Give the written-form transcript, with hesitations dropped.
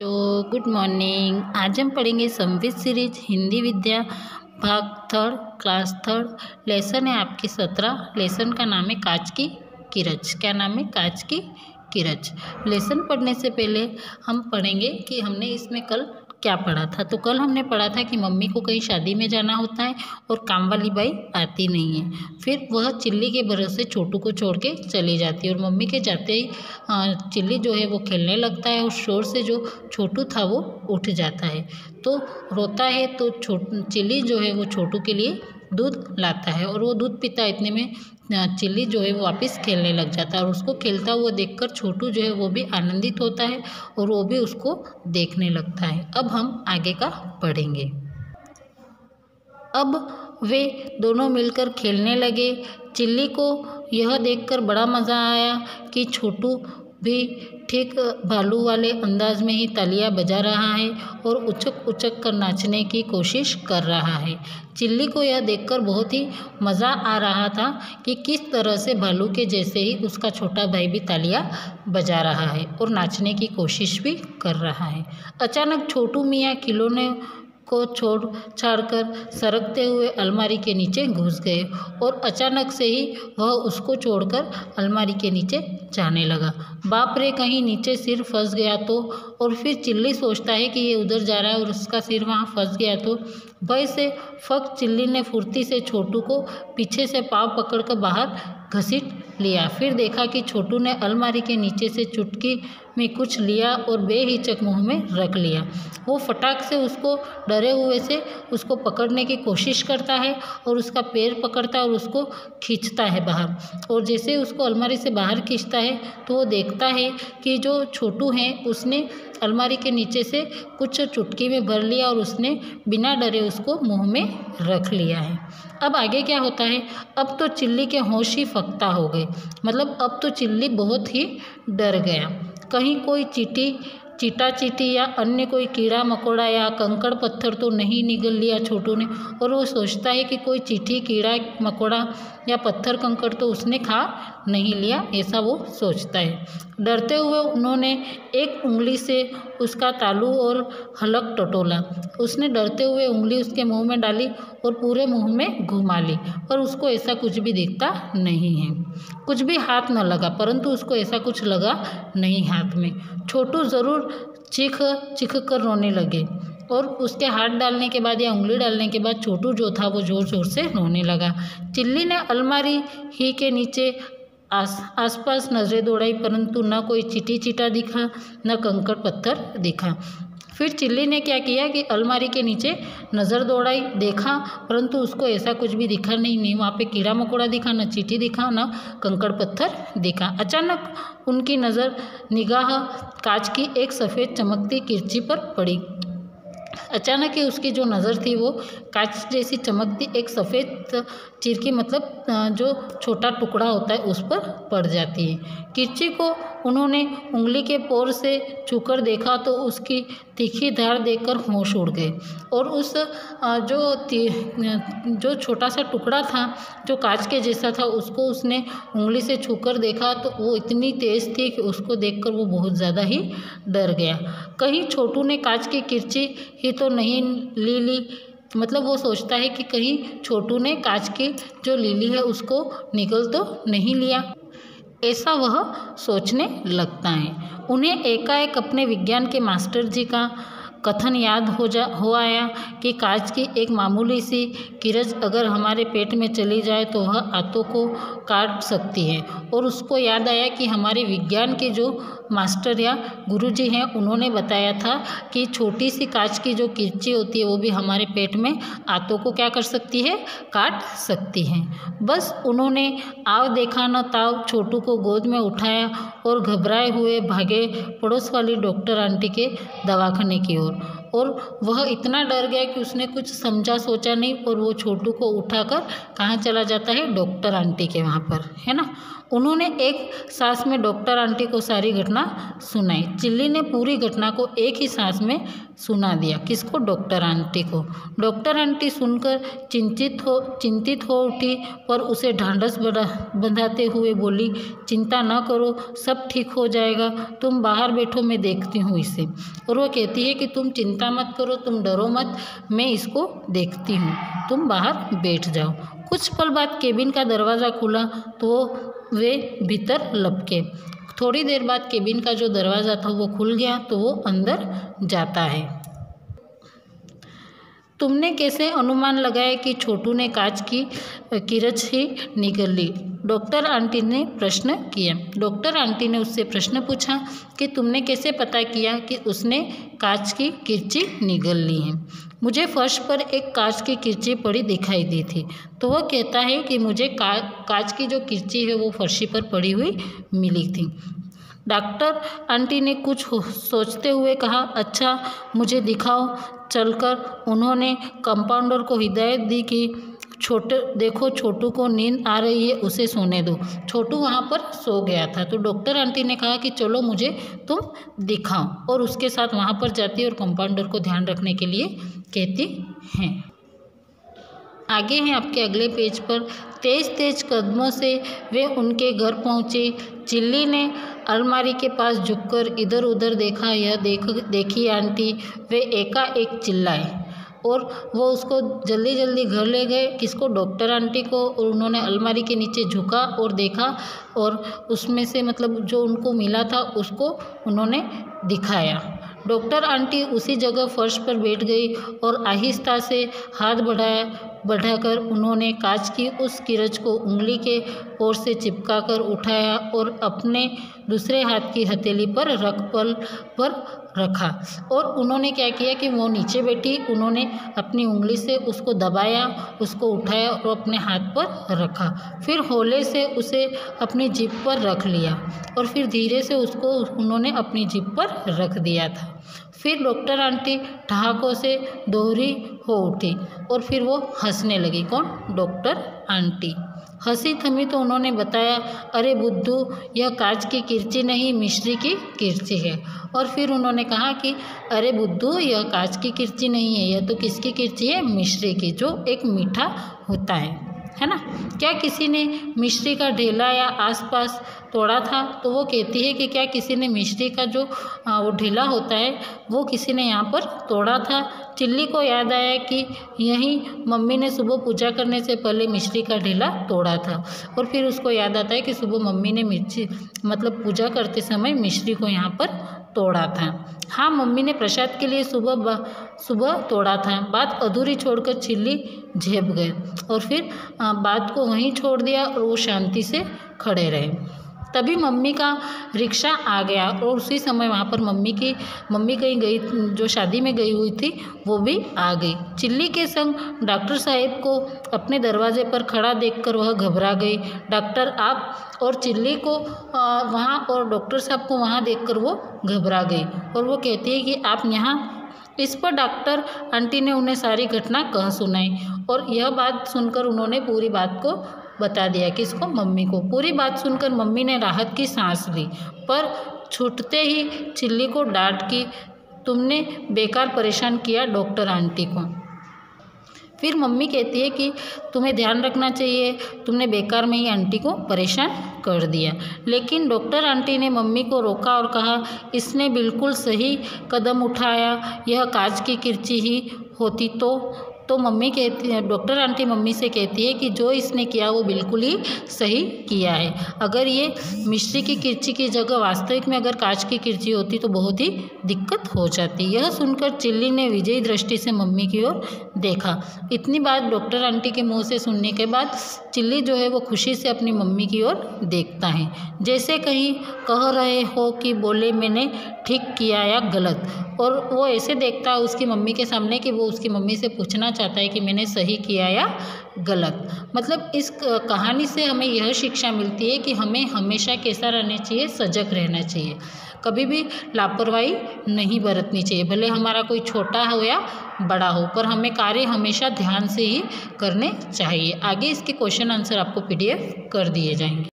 तो good morning. आज हम पढ़ेंगे संवित सीरीज हिंदी विद्या भाग थर्ड क्लास थर्ड। लेसन है आपकी 17। लेसन का नाम है कांच की किरच। क्या नाम है? कांच की किरच। लेसन पढ़ने से पहले हम पढ़ेंगे कि हमने इसमें कल क्या पढ़ा था। तो कल हमने पढ़ा था कि मम्मी को कहीं शादी में जाना होता है और काम वाली बाई आती नहीं है। फिर वह चिल्ली के भरोसे छोटू को छोड़ के चली जाती है और मम्मी के जाते ही चिल्ली जो है वो खेलने लगता है और शोर से जो छोटू था वो उठ जाता है। तो रोता है तो चिल्ली जो है वो छोटू के लिए दूध लाता है और वो दूध पीता है। इतने में चिल्ली जो है वो वापस खेलने लग जाता है और उसको खेलता हुआ देखकर छोटू जो है वो भी आनंदित होता है और वो भी उसको देखने लगता है। अब हम आगे का पढ़ेंगे। अब वे दोनों मिलकर खेलने लगे। चिल्ली को यह देखकर बड़ा मज़ा आया कि छोटू भी ठीक भालू वाले अंदाज में ही तालियां बजा रहा है और उचक उचक कर नाचने की कोशिश कर रहा है। चिल्ली को यह देखकर बहुत ही मज़ा आ रहा था कि किस तरह से भालू के जैसे ही उसका छोटा भाई भी तालियां बजा रहा है और नाचने की कोशिश भी कर रहा है। अचानक छोटू मियाँ खिलौने को छोड़ छाड़कर सरकते हुए अलमारी के नीचे घुस गए और अचानक से ही वह उसको छोड़कर अलमारी के नीचे जाने लगा। बाप रे, कहीं नीचे सिर फंस गया तो। और फिर चिल्ली सोचता है कि ये उधर जा रहा है और उसका सिर वहाँ फंस गया तो। भय से फक चिल्ली ने फुर्ती से छोटू को पीछे से पाँव पकड़कर बाहर घसीट लिया। फिर देखा कि छोटू ने अलमारी के नीचे से चुटकी में कुछ लिया और बेहिचक मुंह में रख लिया। वो फटाक से उसको डरे हुए से उसको पकड़ने की कोशिश करता है और उसका पैर पकड़ता है और उसको खींचता है बाहर। और जैसे उसको अलमारी से बाहर खींचता है तो वो देखता है कि जो छोटू है उसने अलमारी के नीचे से कुछ चुटकी में भर लिया और उसने बिना डरे उसको मुंह में रख लिया है। अब आगे क्या होता है? अब तो चिल्ली के होश ही फक्ता हो गए। मतलब अब तो चिल्ली बहुत ही डर गया। कहीं कोई चीटा चीटी या अन्य कोई कीड़ा मकोड़ा या कंकड़ पत्थर तो नहीं निगल लिया छोटू ने। और वो सोचता है कि कोई चींटी कीड़ा मकोड़ा या पत्थर कंकड़ तो उसने खा नहीं लिया, ऐसा वो सोचता है। डरते हुए उन्होंने एक उंगली से उसका तालू और हलक टटोला। उसने डरते हुए उंगली उसके मुंह में डाली और पूरे मुंह में घुमा ली, पर उसको ऐसा कुछ भी दिखता नहीं है। कुछ भी हाथ न लगा, परंतु उसको ऐसा कुछ लगा नहीं हाथ में। छोटू ज़रूर चीख कर रोने लगे और उसके हाथ डालने के बाद या उंगली डालने के बाद छोटू जो था वो ज़ोर ज़ोर से रोने लगा। चिल्ली ने अलमारी ही के नीचे आसपास नजरें दौड़ाई, परंतु न कोई चींटी चीटा दिखा न कंकड़ पत्थर दिखा। फिर चिल्ली ने क्या किया कि अलमारी के नीचे नज़र दौड़ाई, देखा, परंतु उसको ऐसा कुछ भी दिखा नहीं वहाँ पे कीड़ा मकोड़ा दिखा, न चींटी दिखा, न कंकड़ पत्थर दिखा। अचानक उनकी निगाह कांच की एक सफ़ेद चमकती किरची पर पड़ी। अचानक ही उसकी जो नज़र थी वो कांच जैसी चमकती एक सफ़ेद चिरकी, मतलब जो छोटा टुकड़ा होता है, उस पर पड़ जाती है। किरची को उन्होंने उंगली के पोर से छूकर देखा तो उसकी तीखी धार देखकर होश उड़ गए और उस जो छोटा सा टुकड़ा था जो कांच के जैसा था उसको उसने उंगली से छूकर देखा तो वो इतनी तेज़ थी कि उसको देखकर वो बहुत ज़्यादा ही डर गया। कहीं छोटू ने कांच की किरची ही तो नहीं ली। मतलब वो सोचता है कि कहीं छोटू ने कांच की जो लीली है उसको निगल तो नहीं लिया, ऐसा वह सोचने लगता है। उन्हें एकाएक अपने विज्ञान के मास्टर जी का कथन याद हो आया कि कांच की एक मामूली सी किरच अगर हमारे पेट में चली जाए तो वह आंतों को काट सकती है। और उसको याद आया कि हमारे विज्ञान के जो मास्टर या गुरुजी हैं उन्होंने बताया था कि छोटी सी कांच की जो किरची होती है वो भी हमारे पेट में आंतों को क्या कर सकती है? काट सकती है। बस उन्होंने आव देखा न ताव छोटू को गोद में उठाया और घबराए हुए भागे पड़ोस वाली डॉक्टर आंटी के दवाखाने की ओर। और वह इतना डर गया कि उसने कुछ समझा सोचा नहीं और वो छोटू को उठाकर कहाँ चला जाता है, डॉक्टर आंटी के वहाँ पर, है ना। उन्होंने एक सांस में डॉक्टर आंटी को सारी घटना सुनाई। चिल्ली ने पूरी घटना को एक ही सांस में सुना दिया। किसको? डॉक्टर आंटी को। डॉक्टर आंटी सुनकर चिंतित हो उठी, पर उसे ढांढस बंधाते हुए बोली, चिंता न करो, सब ठीक हो जाएगा, तुम बाहर बैठो, मैं देखती हूँ इसे। और वो कहती है कि तुम चिंता मत करो, तुम डरो मत, मैं इसको देखती हूँ, तुम बाहर बैठ जाओ। कुछ पल बाद केबिन का दरवाज़ा खुला तो वे भीतर लपके। थोड़ी देर बाद केबिन का जो दरवाज़ा था वो खुल गया तो वो अंदर जाता है। तुमने कैसे अनुमान लगाया कि छोटू ने कांच की किरच ही निगल ली? डॉक्टर आंटी ने प्रश्न किया। डॉक्टर आंटी ने उससे प्रश्न पूछा कि तुमने कैसे पता किया कि उसने कांच की किरची निगल ली है? मुझे फर्श पर एक कांच की किरची पड़ी दिखाई दी थी। तो वह कहता है कि मुझे कांच की जो किरची है वो फर्शी पर पड़ी हुई मिली थी। डॉक्टर आंटी ने कुछ सोचते हुए कहा, अच्छा मुझे दिखाओ चलकर। उन्होंने कंपाउंडर को हिदायत दी कि देखो छोटू को नींद आ रही है, उसे सोने दो। छोटू वहाँ पर सो गया था। तो डॉक्टर आंटी ने कहा कि चलो मुझे तुम दिखाओ, और उसके साथ वहाँ पर जाती और कंपाउंडर को ध्यान रखने के लिए कहती हैं। आगे हैं आपके अगले पेज पर। तेज कदमों से वे उनके घर पहुँचे। चिल्ली ने अलमारी के पास झुककर इधर उधर देखा। यह देखी आंटी, वे एकाएक चिल्लाए और वो उसको जल्दी जल्दी घर ले गए। किसको? डॉक्टर आंटी को। और उन्होंने अलमारी के नीचे झुका और देखा और उसमें से मतलब जो उनको मिला था उसको उन्होंने दिखाया। डॉक्टर आंटी उसी जगह फर्श पर बैठ गई और आहिस्ता से हाथ बढ़ाकर उन्होंने कांच की उस किरच को उंगली के ओर से चिपकाकर उठाया और अपने दूसरे हाथ की हथेली पर रखा। और उन्होंने क्या किया कि वो नीचे बैठी, उन्होंने अपनी उंगली से उसको दबाया, उसको उठाया और अपने हाथ पर रखा। फिर हौले से उसे अपनी जीभ पर रख लिया और फिर धीरे से उसको उन्होंने अपनी जीभ पर रख दिया था। फिर डॉक्टर आंटी ठहाकों से दोहरी हो उठी और फिर वो हंसने लगी। कौन? Doctor aunty. हंसी थमी तो उन्होंने बताया, अरे बुद्धू, यह कांच की किरची नहीं, मिश्री की किरची है। और फिर उन्होंने कहा कि अरे बुद्धू, यह कांच की किरची नहीं है, यह तो किसकी किरची है? मिश्री की, जो एक मीठा होता है ना। क्या किसी ने मिश्री का ढेला या आसपास तोड़ा था? तो वो कहती है कि क्या किसी ने मिश्री का जो वो ढेला होता है वो किसी ने यहाँ पर तोड़ा था? चिल्ली को याद आया कि यही मम्मी ने सुबह पूजा करने से पहले मिश्री का ढेला तोड़ा था। और फिर उसको याद आता है कि सुबह मम्मी ने पूजा करते समय मिश्री को यहाँ पर तोड़ा था। हाँ, मम्मी ने प्रसाद के लिए सुबह तोड़ा था। बात अधूरी छोड़कर चिल्ली झेप गए और फिर बात को वहीं छोड़ दिया और वो शांति से खड़े रहे। तभी मम्मी का रिक्शा आ गया और उसी समय वहाँ पर मम्मी कहीं गई, जो शादी में गई हुई थी वो भी आ गई। चिल्ली के संग डॉक्टर साहब को अपने दरवाजे पर खड़ा देखकर वह घबरा गई। डॉक्टर आप और चिल्ली को वहाँ और डॉक्टर साहब को वहाँ देखकर वो घबरा गई और वो कहती है कि आप यहाँ। इस पर डॉक्टर आंटी ने उन्हें सारी घटना कह सुनाई और यह बात सुनकर उन्होंने पूरी बात को बता दिया। किसको? मम्मी को। पूरी बात सुनकर मम्मी ने राहत की सांस ली, पर छूटते ही चिल्ली को डांट की, तुमने बेकार परेशान किया डॉक्टर आंटी को। फिर मम्मी कहती है कि तुम्हें ध्यान रखना चाहिए, तुमने बेकार में ही आंटी को परेशान कर दिया। लेकिन डॉक्टर आंटी ने मम्मी को रोका और कहा, इसने बिल्कुल सही कदम उठाया, यह कांच की किरची ही होती तो मम्मी कहती है, डॉक्टर आंटी मम्मी से कहती है कि जो इसने किया वो बिल्कुल ही सही किया है। अगर ये मिश्री की किरची की जगह वास्तविक में अगर कांच की किरची होती तो बहुत ही दिक्कत हो जाती। यह सुनकर चिल्ली ने विजयी दृष्टि से मम्मी की ओर देखा। इतनी बात डॉक्टर आंटी के मुँह से सुनने के बाद चिल्ली जो है वो खुशी से अपनी मम्मी की ओर देखता है, जैसे कहीं कह रहे हो कि बोले मैंने ठीक किया या गलत। और वो ऐसे देखता है उसकी मम्मी के सामने कि वो उसकी मम्मी से पूछना चाहता है कि मैंने सही किया या गलत। मतलब इस कहानी से हमें यह शिक्षा मिलती है कि हमें हमेशा कैसा रहना चाहिए, सजग रहना चाहिए, कभी भी लापरवाही नहीं बरतनी चाहिए, भले हमारा कोई छोटा हो या बड़ा हो, पर हमें कार्य हमेशा ध्यान से ही करने चाहिए। आगे इसके क्वेश्चन आंसर आपको PDF कर दिए जाएंगे।